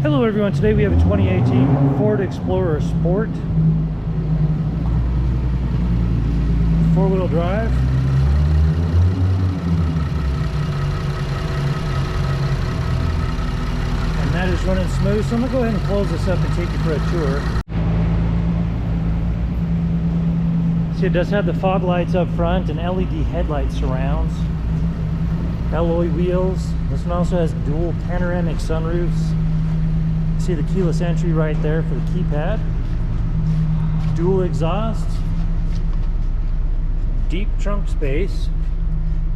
Hello everyone, today we have a 2018 Ford Explorer Sport. 4-wheel drive. And that is running smooth, so I'm going to go ahead and close this up and take you for a tour. See, it does have the fog lights up front and LED headlight surrounds. Alloy wheels. This one also has dual panoramic sunroofs. See the keyless entry right there for the keypad. Dual exhaust. Deep trunk space.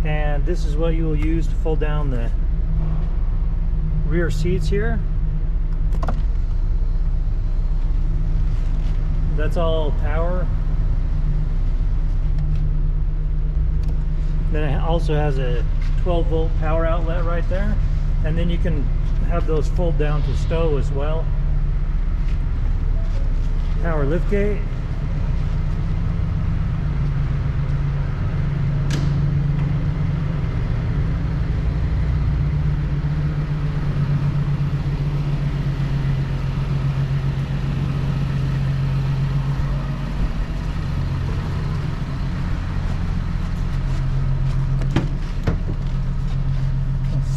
And this is what you will use to fold down the rear seats here. That's all power. Then it also has a 12-volt power outlet right there. And then you can have those fold down to stow as well. Power liftgate.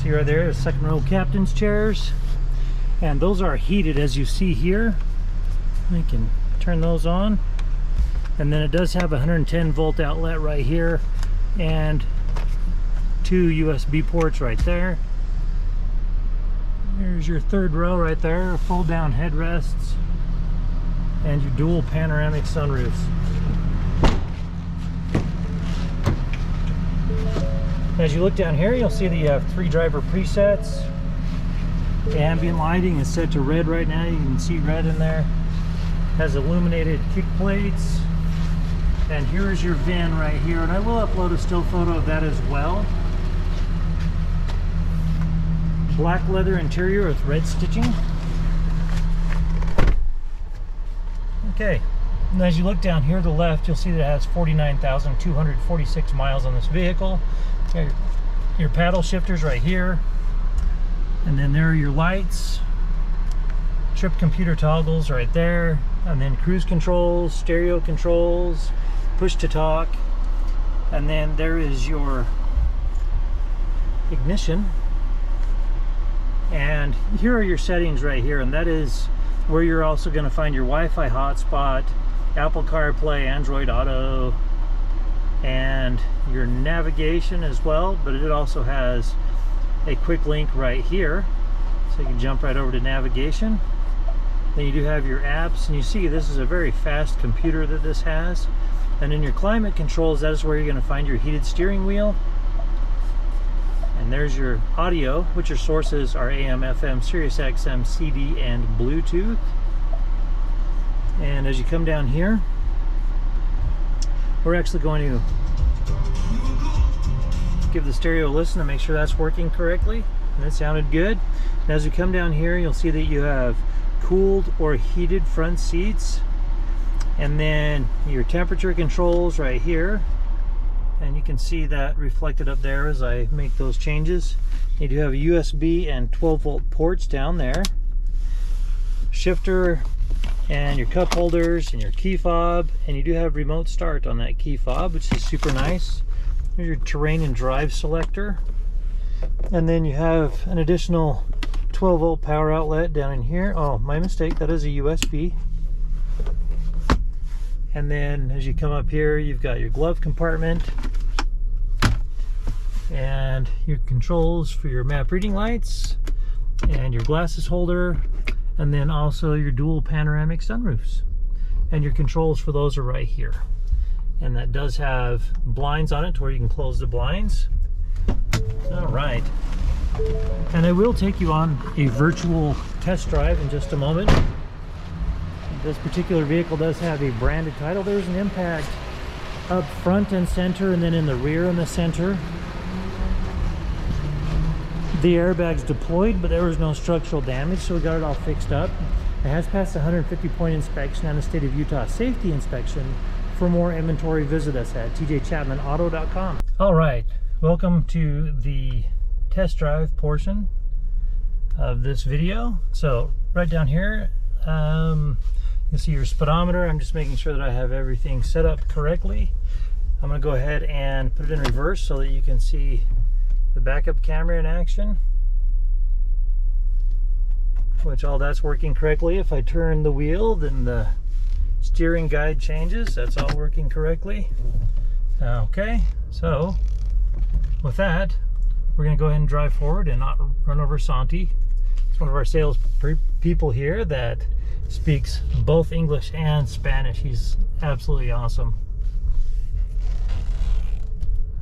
See right there, the second row captain's chairs, and those are heated as you see here. I can turn those on, and then it does have a 110-volt outlet right here and 2 USB ports right there. There's your third row right there, fold down headrests and your dual panoramic sunroofs. As you look down here, you'll see that you have 3 driver presets. The ambient lighting is set to red right now. You can see red in there. Has illuminated kick plates. And here is your VIN right here. And I will upload a still photo of that as well. Black leather interior with red stitching. Okay. And as you look down here to the left, you'll see that it has 49,246 miles on this vehicle. Your paddle shifters right here, and then there are your lights, trip computer toggles right there, and then cruise controls, stereo controls, push to talk, and then there is your ignition. And here are your settings right here, and that is where you're also going to find your Wi-Fi hotspot, Apple CarPlay, Android Auto, and your navigation as well. But it also has a quick link right here, so you can jump right over to navigation. Then you do have your apps, and you see this is a very fast computer that this has. And in your climate controls, that is where you're going to find your heated steering wheel. And there's your audio, which your sources are AM, FM, Sirius XM, CD, and Bluetooth. And as you come down here, we're actually going to give the stereo a listen to make sure that's working correctly. And that sounded good. And as we come down here, you'll see that you have cooled or heated front seats. And then your temperature controls right here. And you can see that reflected up there as I make those changes. You do have a USB and 12-volt ports down there. Shifter and your cup holders and your key fob, and you do have remote start on that key fob, which is super nice. Here's your terrain and drive selector, and then you have an additional 12-volt power outlet down in here. Oh, my mistake, that is a USB. And then as you come up here, you've got your glove compartment and your controls for your map reading lights and your glasses holder, and then also your dual panoramic sunroofs. And your controls for those are right here. And that does have blinds on it to where you can close the blinds. All right. And I will take you on a virtual test drive in just a moment. This particular vehicle does have a branded title. There's an impact up front and center, and then in the rear and the center. The airbag's deployed, but there was no structural damage, so we got it all fixed up. It has passed a 150-point inspection and a state of Utah safety inspection. For more inventory, visit us at tjchapmanauto.com. All right, welcome to the test drive portion of this video. So right down here, you'll see your speedometer. I'm just making sure that I have everything set up correctly. I'm going to go ahead and put it in reverse so that you can see the backup camera in action, which all that's working correctly. If I turn the wheel, then the steering guide changes. That's all working correctly. Okay, so with that, we're going to go ahead and drive forward and not run over Santi. It's one of our sales people here that speaks both English and Spanish. He's absolutely awesome.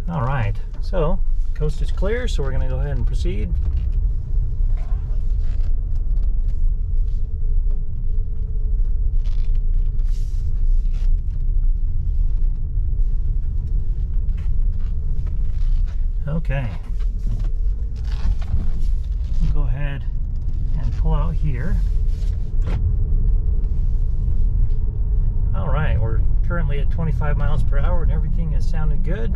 All right, so coast is clear, so we're going to go ahead and proceed. Okay, we'll go ahead and pull out here. All right, we're currently at 25 miles per hour and everything is sounding good.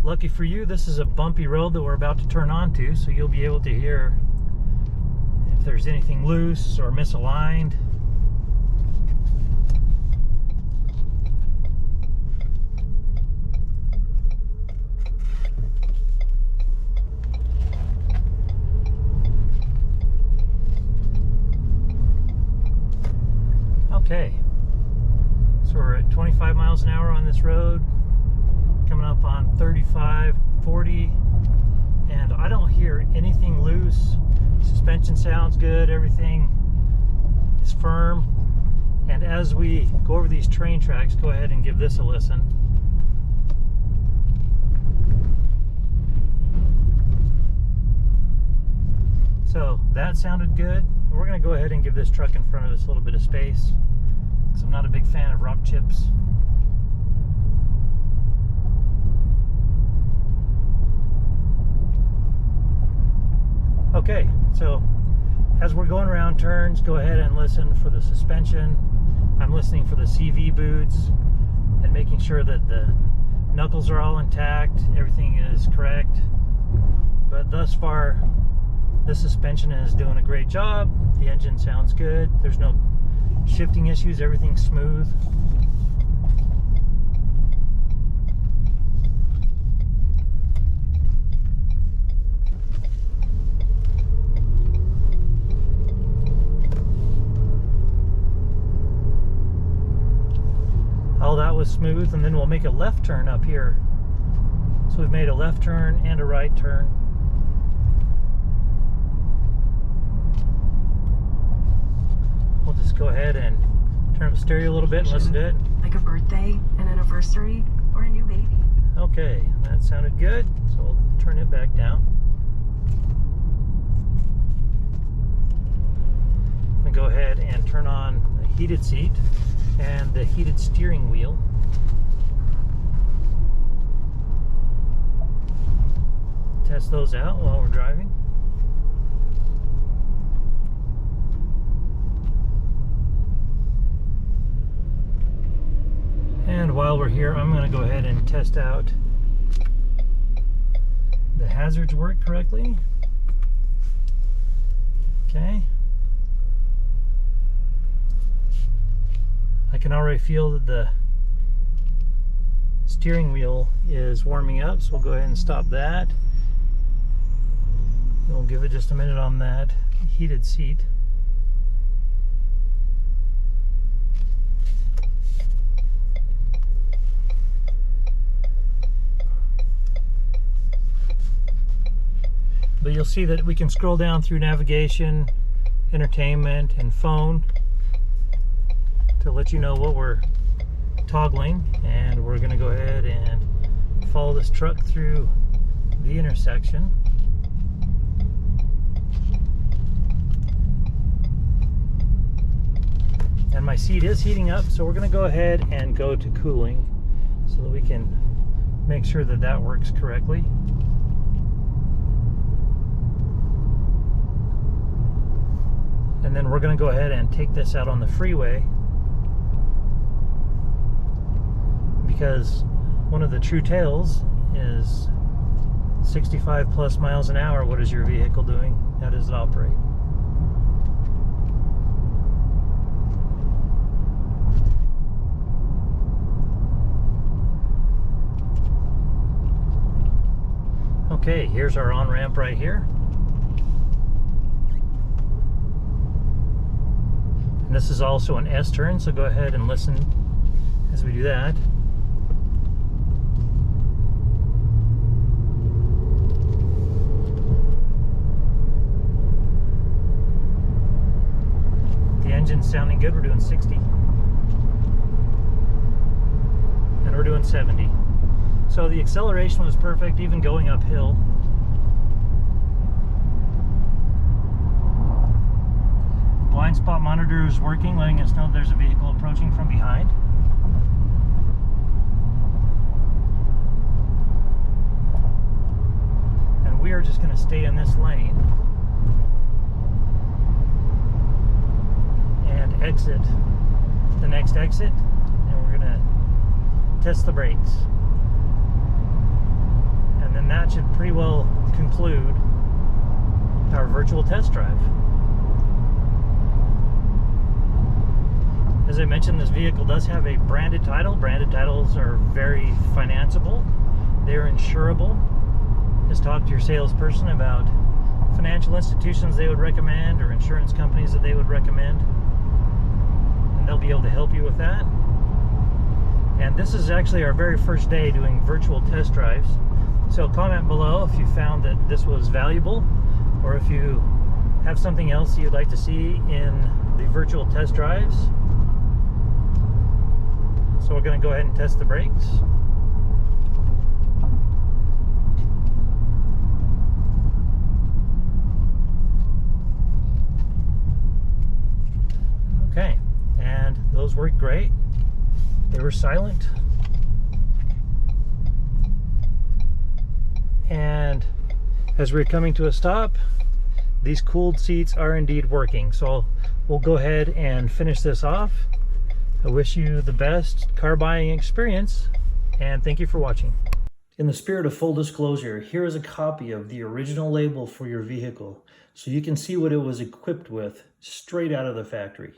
Lucky for you, this is a bumpy road that we're about to turn onto, so you'll be able to hear if there's anything loose or misaligned. Okay, so we're at 25 miles an hour on this road, coming up on 35, 40, and I don't hear anything loose. Suspension sounds good, everything is firm. And as we go over these train tracks, go ahead and give this a listen. So that sounded good. We're going to go ahead and give this truck in front of us a little bit of space, because I'm not a big fan of rock chips. Okay, so as we're going around turns, go ahead and listen for the suspension. I'm listening for the CV boots and making sure that the knuckles are all intact, everything is correct. But thus far, the suspension is doing a great job. The engine sounds good. There's no shifting issues, everything's smooth. All that was smooth, and then we'll make a left turn up here. So we've made a left turn and a right turn. We'll just go ahead and turn up the stereo a little bit and listen to it. Like a birthday, an anniversary, or a new baby. Okay, that sounded good. So we'll turn it back down. And go ahead and turn on the heated seat and the heated steering wheel. Test those out while we're driving. And while we're here, I'm going to go ahead and test out the hazards work correctly. Okay. I can already feel that the steering wheel is warming up, so we'll go ahead and stop that. We'll give it just a minute on that heated seat. But you'll see that we can scroll down through navigation, entertainment, and phone to let you know what we're toggling. And we're going to go ahead and follow this truck through the intersection. And my seat is heating up, so we're going to go ahead and go to cooling so that we can make sure that that works correctly. And then we're going to go ahead and take this out on the freeway, because one of the true tales is 65 plus miles an hour. What is your vehicle doing? How does it operate? Okay, here's our on-ramp right here. And this is also an S-turn, so go ahead and listen as we do that. The engine's sounding good. We're doing 60. And we're doing 70. So the acceleration was perfect, even going uphill. Blind spot monitor is working, letting us know there's a vehicle approaching from behind. And we are just going to stay in this lane and exit the next exit, and we're going to test the brakes. And then that should pretty well conclude our virtual test drive. As I mentioned, this vehicle does have a branded title. Branded titles are very financeable. They're insurable. Just talk to your salesperson about financial institutions they would recommend or insurance companies that they would recommend, and they'll be able to help you with that. And this is actually our very first day doing virtual test drives. So comment below if you found that this was valuable, or if you have something else you'd like to see in the virtual test drives. So we're going to go ahead and test the brakes. Okay, and those worked great. They were silent. And as we're coming to a stop, these cooled seats are indeed working. So we'll go ahead and finish this off. I wish you the best car buying experience, and thank you for watching. In the spirit of full disclosure, here is a copy of the original label for your vehicle, so you can see what it was equipped with straight out of the factory.